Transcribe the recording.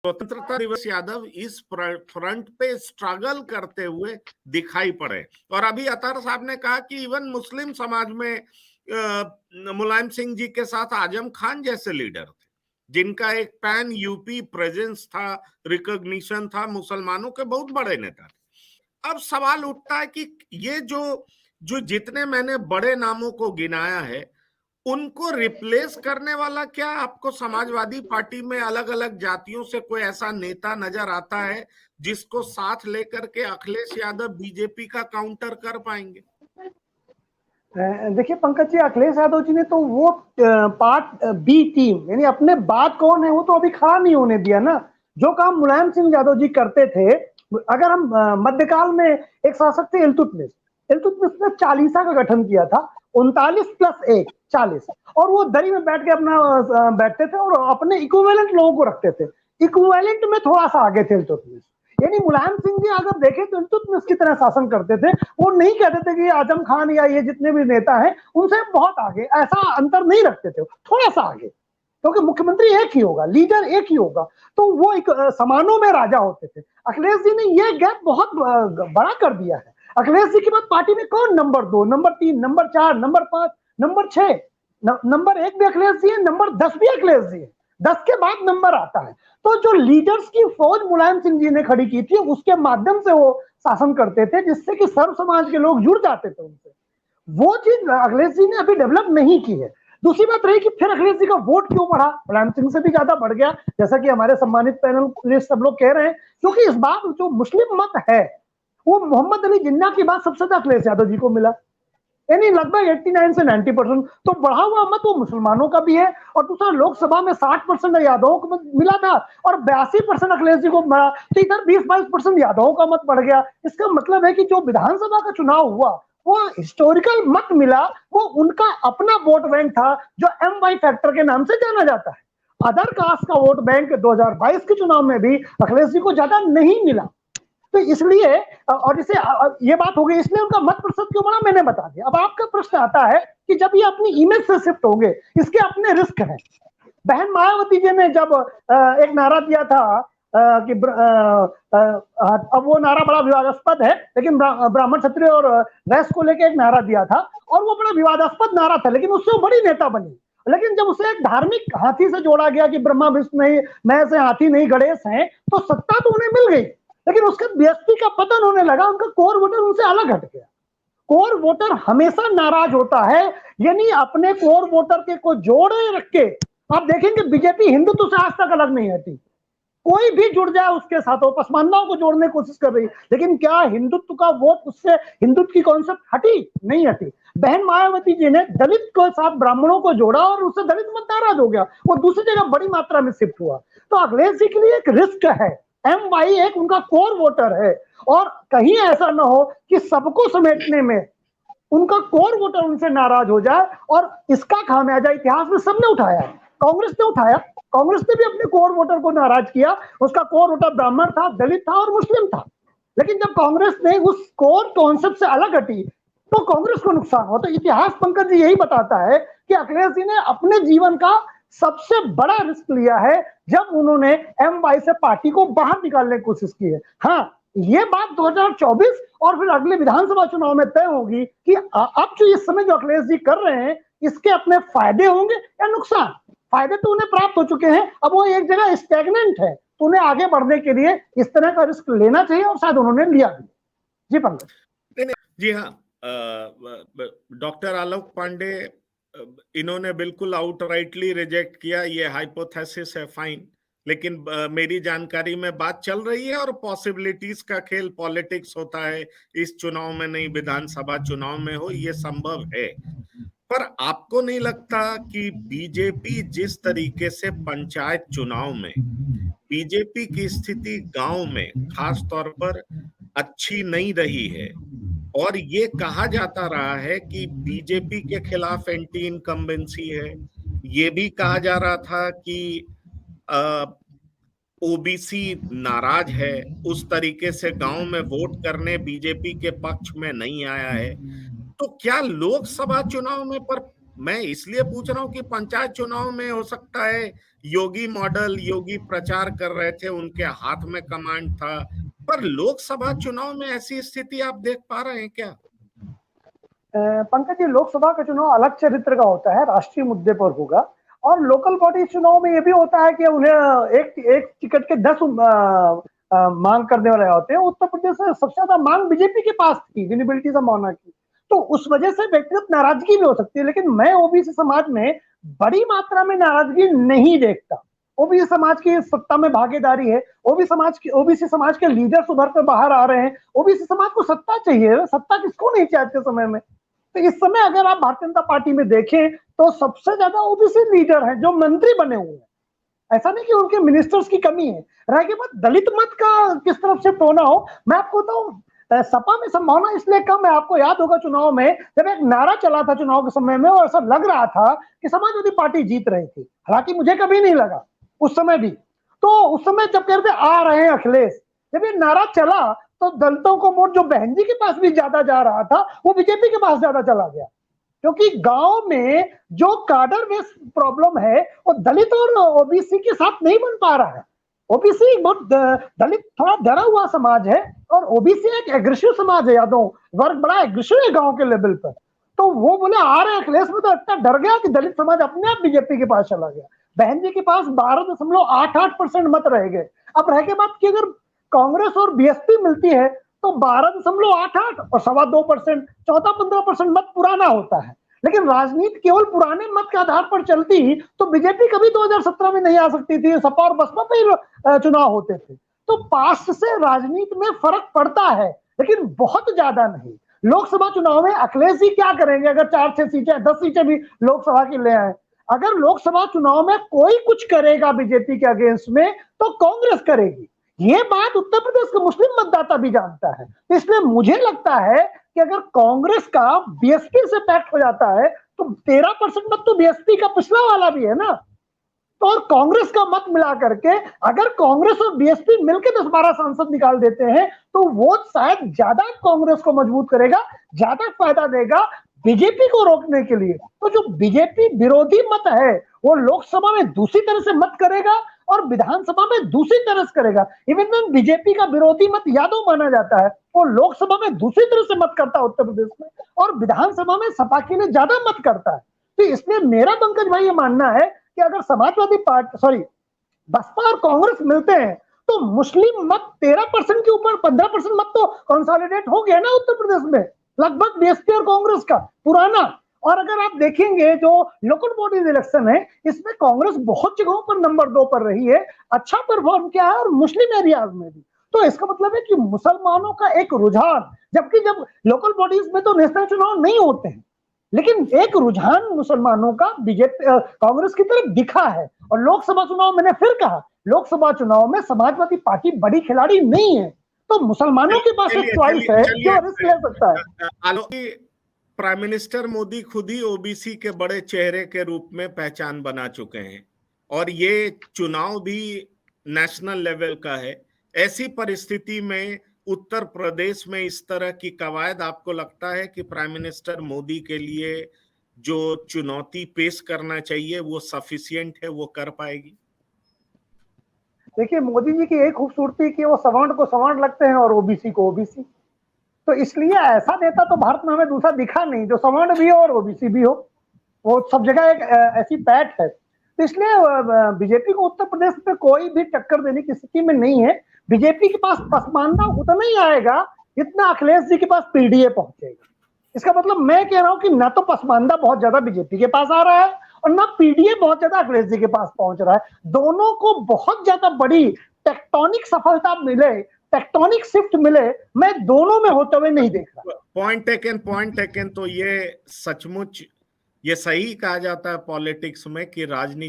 स्वतंत्रता दिवस यादव इस फ्रंट पे स्ट्रगल करते हुए दिखाई पड़े। और अभी अतहर साहब ने कहा कि इवन मुस्लिम समाज में मुलायम सिंह जी के साथ आजम खान जैसे लीडर थे, जिनका एक पैन यूपी प्रेजेंस था, रिकॉग्निशन था, मुसलमानों के बहुत बड़े नेता थे। अब सवाल उठता है कि ये जो जो जितने मैंने बड़े नामों को गिनाया है, उनको रिप्लेस करने वाला क्या आपको समाजवादी पार्टी में अलग अलग जातियों से कोई ऐसा नेता नजर आता है जिसको साथ लेकर के अखिलेश यादव बीजेपी का काउंटर कर पाएंगे? देखिए पंकज जी, अखिलेश यादव जी ने तो वो पार्ट बी टीम, यानी अपने बाद कौन है वो तो अभी खड़ा नहीं होने दिया ना। जो काम मुलायम सिंह यादव जी करते थे, अगर हम मध्यकाल में एक शासक थे इल्तुतमिश ने चालीसा का गठन किया था, 39+1 40, और वो दरी में बैठ के अपना बैठते थे और अपने इक्विवेलेंट लोगों को रखते थे। इक्विवेलेंट में थोड़ा सा आगे थे इल्तुतमिश, यानी मुलायम सिंह जी अगर देखें तो इल्तुतमिश की तरह शासन करते थे। वो नहीं कहते थे कि आजम खान या ये जितने भी नेता हैं उनसे बहुत आगे, ऐसा अंतर नहीं रखते थे, थोड़ा सा आगे, क्योंकि मुख्यमंत्री एक ही होगा, लीडर एक ही होगा, तो वो एक समानों में राजा होते थे। अखिलेश जी ने ये गैप बहुत बड़ा कर दिया है। अखिलेश जी के बाद पार्टी में कौन number 2, number 3, number 4, number 5, number 6, number 1 भी अखिलेश जी है, नंबर 10 भी अखिलेश जी है, 10 के बाद नंबर आता है। तो जो लीडर्स की फौज मुलायम सिंह जी ने खड़ी की थी, उसके माध्यम से वो शासन करते थे, जिससे कि सर्व समाज के लोग जुड़ जाते थे उनसे। वो चीज अखिलेश जी ने अभी डेवलप नहीं की है। दूसरी बात रही कि फिर अखिलेश जी का वोट क्यों बढ़ा, मुलायम सिंह से भी ज्यादा बढ़ गया, जैसा कि हमारे सम्मानित पैनल सब लोग कह रहे हैं, क्योंकि इस बार जो मुस्लिम मत है वो मोहम्मद अली जिन्ना की बात सबसे ज्यादा अखिलेश यादव जी को मिला, यानी लगभग 89 से 90%। तो बढ़ा हुआ मत वो मुसलमानों का भी है, और दूसरा लोकसभा में 60% यादवों को मत मिला था और 82% अखिलेश जी को मिला, तो इधर 20-22% यादवों का मत बढ़ गया। इसका मतलब है कि जो विधानसभा का चुनाव हुआ वो हिस्टोरिकल मत मिला, वो उनका अपना वोट बैंक था जो MY फैक्टर के नाम से जाना जाता है। अदर कास्ट का वोट बैंक 2022 के चुनाव में भी अखिलेश जी को ज्यादा नहीं मिला। तो इसलिए, और इसे ये बात हो गई, इसलिए उनका मत प्रतिशत क्यों बढ़ा मैंने बता दिया। अब आपका प्रश्न आता है कि जब ये अपनी इमेज से शिफ्ट होंगे, इसके अपने रिस्क हैं। बहन मायावती जी ने जब एक नारा दिया था कि अब वो नारा बड़ा विवादास्पद है, लेकिन ब्राह्मण क्षत्रिय और वैश्य को लेकर एक नारा दिया था, और वो बड़ा विवादास्पद नारा था, लेकिन उससे वो बड़ी नेता बनी। लेकिन जब उसे एक धार्मिक हाथी से जोड़ा गया कि ब्रह्मा विष्णु नहीं, मैं से हाथी नहीं गणेश हैं, तो सत्ता तो उन्हें मिल गई, लेकिन उसके बीएसपी का पतन होने लगा, उनका कोर वोटर उनसे अलग हट गया। कोर वोटर हमेशा नाराज होता है, यानी अपने कोर वोटर के को जोड़े रख के। आप देखेंगे बीजेपी हिंदुत्व से आज तक अलग नहीं हटी, कोई भी जुड़ जाए उसके साथ, वो पसमानदाओं को जोड़ने की कोशिश कर रही, लेकिन क्या हिंदुत्व का वोट उससे, हिंदुत्व की कॉन्सेप्ट हटी? नहीं हटी। बहन मायावती जी ने दलित को साथ ब्राह्मणों को जोड़ा और उससे दलित मत नाराज हो गया, वो दूसरी जगह बड़ी मात्रा में शिफ्ट हुआ। तो अखिलेश जी के लिए एक रिस्क है, MY एक उनका कोर वोटर है, और कहीं ऐसा ना हो कि सबको समेटने में उनका कोर वोटर उनसे नाराज हो जाए, और इसका खामियाजा इतिहास में सबने उठाया है। कांग्रेस ने उठाया, कांग्रेस ने भी अपने कोर वोटर को नाराज किया, उसका कोर वोटर ब्राह्मण था, दलित था और मुस्लिम था। लेकिन जब कांग्रेस ने उस कोर कॉन्सेप्ट से अलग हटी तो कांग्रेस को नुकसान हुआ। तो इतिहास पंकज जी यही बताता है कि अखिलेश जी ने अपने जीवन का सबसे बड़ा रिस्क लिया है जब उन्होंने MY से पार्टी को बाहर निकालने की कोशिश की है। हाँ, ये बात 2024 और फिर अगले विधानसभा चुनाव में तय होगी कि अब जो इस समय जो अखिलेश जी कर रहे हैं, इसके अपने फायदे होंगे या नुकसान। फायदे तो उन्हें प्राप्त हो चुके हैं, अब वो एक जगह स्टैग्नेंट है, तो उन्हें आगे बढ़ने के लिए इस तरह का रिस्क लेना चाहिए, और शायद उन्होंने लिया भी। जी पंकज। जी हाँ, डॉक्टर आलोक पांडे, इन्होंने बिल्कुल आउटराइटली रिजेक्ट किया, ये हाइपोथेसिस है, फाइन, लेकिन मेरी जानकारी में बात चल रही है, और पॉसिबिलिटीज का खेल, पॉलिटिक्स होता है, इस चुनाव में नहीं विधानसभा चुनाव में हो, ये संभव है। पर आपको नहीं लगता कि बीजेपी जिस तरीके से पंचायत चुनाव में, बीजेपी की स्थिति गांव में खास तौर पर अच्छी नहीं रही है, और ये कहा जाता रहा है कि बीजेपी के खिलाफ एंटी इनकम्बेंसी है, ये भी कहा जा रहा था कि ओबीसी नाराज है, उस तरीके से गांव में वोट करने बीजेपी के पक्ष में नहीं आया है, तो क्या लोकसभा चुनाव में, पर मैं इसलिए पूछ रहा हूं कि पंचायत चुनाव में हो सकता है योगी मॉडल, योगी प्रचार कर रहे थे, उनके हाथ में कमांड था, पर लोकसभा चुनाव में ऐसी स्थिति आप देख पा रहे हैं क्या? पंकज जी, लोकसभा का चुनाव अलग चरित्र का होता है, राष्ट्रीय मुद्दे पर होगा। और लोकल बॉडी चुनाव में ये भी होता है कि उन्हें एक टिकट के 10 मांग करने वाले होते हैं। उत्तर प्रदेश में सबसे ज्यादा मांग बीजेपी के पास थी, विनिबिलिटी संभावना की, तो उस वजह से व्यक्तिगत नाराजगी भी हो सकती है। लेकिन मैं ओबीसी समाज में बड़ी मात्रा में नाराजगी नहीं देखता। ओबीसी समाज की सत्ता में भागीदारी है, ओबीसी समाज के लीडर्स उभर कर बाहर आ रहे हैं। ओबीसी समाज को सत्ता चाहिए, सत्ता किसको नहीं चाहिए आज के समय में। तो इस समय अगर आप भारतीय जनता पार्टी में देखें तो सबसे ज्यादा ओबीसी लीडर हैं जो मंत्री बने हुए हैं। ऐसा नहीं कि उनके मिनिस्टर्स की कमी है। रह के बाद दलित मत का किस तरफ से टोना हो, मैं आपको बताऊं, सपा में संभावना इसलिए कम है। आपको याद होगा चुनाव में जब एक नारा चला था चुनाव के समय में, और ऐसा लग रहा था कि समाजवादी पार्टी जीत रही थी, हालांकि मुझे कभी नहीं लगा उस समय भी। तो उस समय जब कहते आ रहे हैं अखिलेश, जब ये नारा चला तो दलितों को वोट जो बहन जी के पास भी ज्यादा जा रहा था वो बीजेपी के पास ज्यादा चला गया, क्योंकि गांव में जो काडर बेस प्रॉब्लम है वो दलित और ओबीसी के साथ नहीं बन पा रहा है। ओबीसी बहुत दलित थोड़ा डरा हुआ समाज है और ओबीसी एक एग्रेसिव समाज है, यादव वर्ग बड़ा एग्रेसिव है गांव के लेवल पर। तो वो बोले आ रहे अखिलेश में, तो इतना डर गया कि दलित समाज अपने आप बीजेपी के पास चला गया। बहन जी के पास 12.88% मत रह गए। अब रह के बात कि अगर कांग्रेस और बीएसपी मिलती है तो 12.88 और 2.25%, 14-15% मत पुराना होता है। लेकिन राजनीति केवल पुराने मत के आधार पर चलती तो बीजेपी कभी 2017 में नहीं आ सकती थी, सपा और बसपा पे ही चुनाव होते थे। तो पास्ट से राजनीति में फर्क पड़ता है, लेकिन बहुत ज्यादा नहीं। लोकसभा चुनाव में अखिलेश जी क्या करेंगे अगर 4-6 सीटें 10 सीटें भी लोकसभा की ले आए? अगर लोकसभा चुनाव में कोई कुछ करेगा बीजेपी के अगेंस्ट में तो कांग्रेस करेगी। ये बात उत्तर प्रदेश का मुस्लिम मतदाता भी जानता है। इसलिए मुझे लगता है कि अगर कांग्रेस का बीएसपी से पैक्ट हो जाता है तो 13% मत तो बीएसपी का पिछला वाला भी है ना, तो और कांग्रेस का मत मिला करके अगर कांग्रेस और बीएसपी मिलकर 10-12 सांसद निकाल देते हैं तो वो शायद ज्यादा कांग्रेस को मजबूत करेगा, ज्यादा फायदा देगा बीजेपी को रोकने के लिए। तो जो बीजेपी विरोधी मत है वो लोकसभा में दूसरी तरह से मत करेगा और विधानसभा में दूसरी तरह से करेगा। इवन बीजेपी का विरोधी मत यादव माना जाता है, वो लोकसभा में दूसरी तरह से मत करता है उत्तर प्रदेश में, और विधानसभा में सपा के लिए ज्यादा मत करता है। तो इसलिए मेरा पंकज भाई ये मानना है कि अगर समाजवादी पार्टी बसपा और कांग्रेस मिलते हैं तो मुस्लिम मत 13% के ऊपर 15% मत तो कंसोलिडेट हो गया ना उत्तर प्रदेश में, लगभग बीएसपी और कांग्रेस का पुराना। और अगर आप देखेंगे जो लोकल बॉडीज इलेक्शन है इसमें कांग्रेस बहुत जगहों पर नंबर 2 पर रही है, अच्छा परफॉर्म किया है, और मुस्लिम एरियाज में भी। तो इसका मतलब है कि मुसलमानों का एक रुझान, जबकि जब लोकल बॉडीज में तो नेशनल चुनाव नहीं होते हैं, लेकिन एक रुझान मुसलमानों का बीजेपी कांग्रेस की तरफ दिखा है। और लोकसभा चुनाव मैंने फिर कहा, लोकसभा चुनाव में समाजवादी पार्टी बड़ी खिलाड़ी नहीं है, तो मुसलमानों के पास एक चॉइस है जो रिस्क ले सकता है। प्राइम मिनिस्टर मोदी खुद ही ओबीसी के बड़े चेहरे के रूप में पहचान बना चुके हैं और ये चुनाव भी नेशनल लेवल का है। ऐसी परिस्थिति में उत्तर प्रदेश में इस तरह की कवायद, आपको लगता है कि प्राइम मिनिस्टर मोदी के लिए जो चुनौती पेश करना चाहिए वो सफिशिएंट है, वो कर पाएगी? देखिए, मोदी जी की एक खूबसूरती कि वो सवर्ण को सवर्ण लगते हैं और ओबीसी को ओबीसी, तो इसलिए ऐसा नेता तो भारत में हमें दूसरा दिखा नहीं जो सवर्ण भी हो और ओबीसी भी हो। वो सब जगह एक ऐसी पैठ है। तो इसलिए बीजेपी को उत्तर प्रदेश में कोई भी टक्कर देने की स्थिति में नहीं है। बीजेपी के पास पसमानदा उतना ही आएगा जितना अखिलेश जी के पास पीडीए पहुंचेगा। इसका मतलब मैं कह रहा हूं कि ना तो पसमानदा बहुत ज्यादा बीजेपी के पास आ रहा है और ना पीडीए बहुत ज्यादा अखिलेश जी के पास पहुंच रहा है। दोनों को बहुत ज्यादा बड़ी टेक्टोनिक सफलता मिले, टेक्टोनिक शिफ्ट मिले, मैं दोनों में होते हुए नहीं देख रहा। Point taken. तो ये सचमुच ये सही कहा जाता है पॉलिटिक्स में कि राजनीति